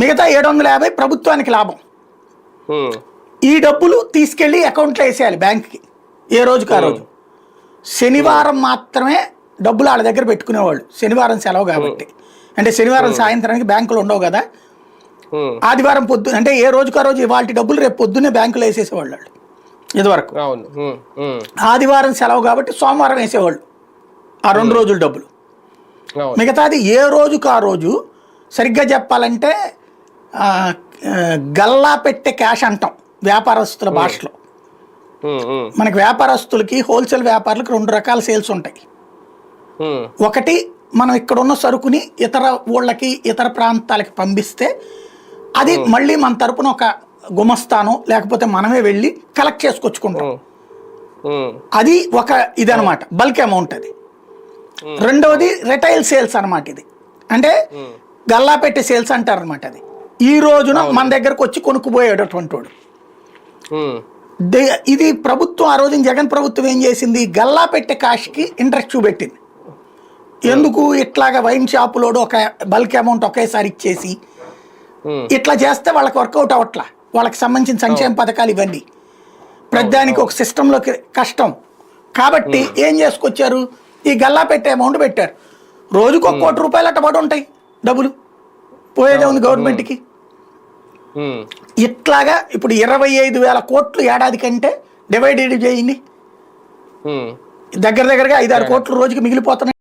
మిగతా 750 ప్రభుత్వానికి లాభం. ఈ డబ్బులు తీసుకెళ్లి అకౌంట్లో వేసేయాలి బ్యాంక్కి ఏ రోజుకి ఆ రోజు. శనివారం మాత్రమే డబ్బులు వాళ్ళ దగ్గర పెట్టుకునేవాళ్ళు, శనివారం సెలవు కాబట్టి. అంటే శనివారం సాయంత్రానికి బ్యాంకులు ఉండవు కదా, ఆదివారం పొద్దున అంటే ఏ రోజుకి ఆ రోజు ఇవాళ డబ్బులు రేపు పొద్దున్నే బ్యాంకులో వేసేసేవాళ్ళు వాళ్ళు ఇదివరకు. ఆదివారం సెలవు కాబట్టి సోమవారం వేసేవాళ్ళు ఆ 2 రోజుల డబ్బులు. మిగతాది ఏ రోజుకి ఆ రోజు. సరిగ్గా చెప్పాలంటే గల్లా పెట్టే క్యాష్ అంటాం వ్యాపారస్తుల భాషలో. మనకి వ్యాపారస్తులకి హోల్సేల్ వ్యాపారులకు 2 రకాల సేల్స్ ఉంటాయి. ఒకటి, మనం ఇక్కడ ఉన్న సరుకుని ఇతర ఊళ్ళకి ఇతర ప్రాంతాలకి పంపిస్తే అది మళ్ళీ మన తరపున ఒక గుమస్తాను లేకపోతే మనమే వెళ్ళి కలెక్ట్ చేసుకొచ్చుకుంటాం. అది ఒక ఇదనమాట, బల్క్ అమౌంట్ అది. రెండవది రిటైల్ సేల్స్ అనమాట. ఇది అంటే గల్లా పెట్టే సేల్స్ అంటారు అనమాట. అది ఈ రోజున మన దగ్గరకు వచ్చి కొనుక్కుపోయేటటువంటి వాడు. ఇది ప్రభుత్వం ఆ రోజున జగన్ ప్రభుత్వం ఏం చేసింది, గల్లా పెట్టే కాష్కి ఇంట్రెస్ట్ చూపెట్టింది. ఎందుకు ఇట్లాగా వైన్ షాపులోడు ఒక బల్క్ అమౌంట్ ఒకేసారి ఇచ్చేసి ఇట్లా చేస్తే వాళ్ళకి వర్కౌట్ అవ్వట్లా. వాళ్ళకి సంబంధించిన సంక్షేమ పథకాలు ఇవన్నీ ప్రతిదానికి ఒక సిస్టంలోకి కష్టం కాబట్టి ఏం చేసుకొచ్చారు, ఈ గల్లా పెట్టే అమౌంట్ పెట్టారు. రోజుకు 1 కోటి రూపాయలు అట్ట పడి ఉంటాయి డబ్బులు, పోయేదే ఉంది గవర్నమెంట్కి. ఇట్లాగా ఇప్పుడు 25,000 కోట్లు ఏడాది కంటే డివైడెడ్ చేయండి, దగ్గరగా 5-6 కోట్లు రోజుకి మిగిలిపోతున్నాయి.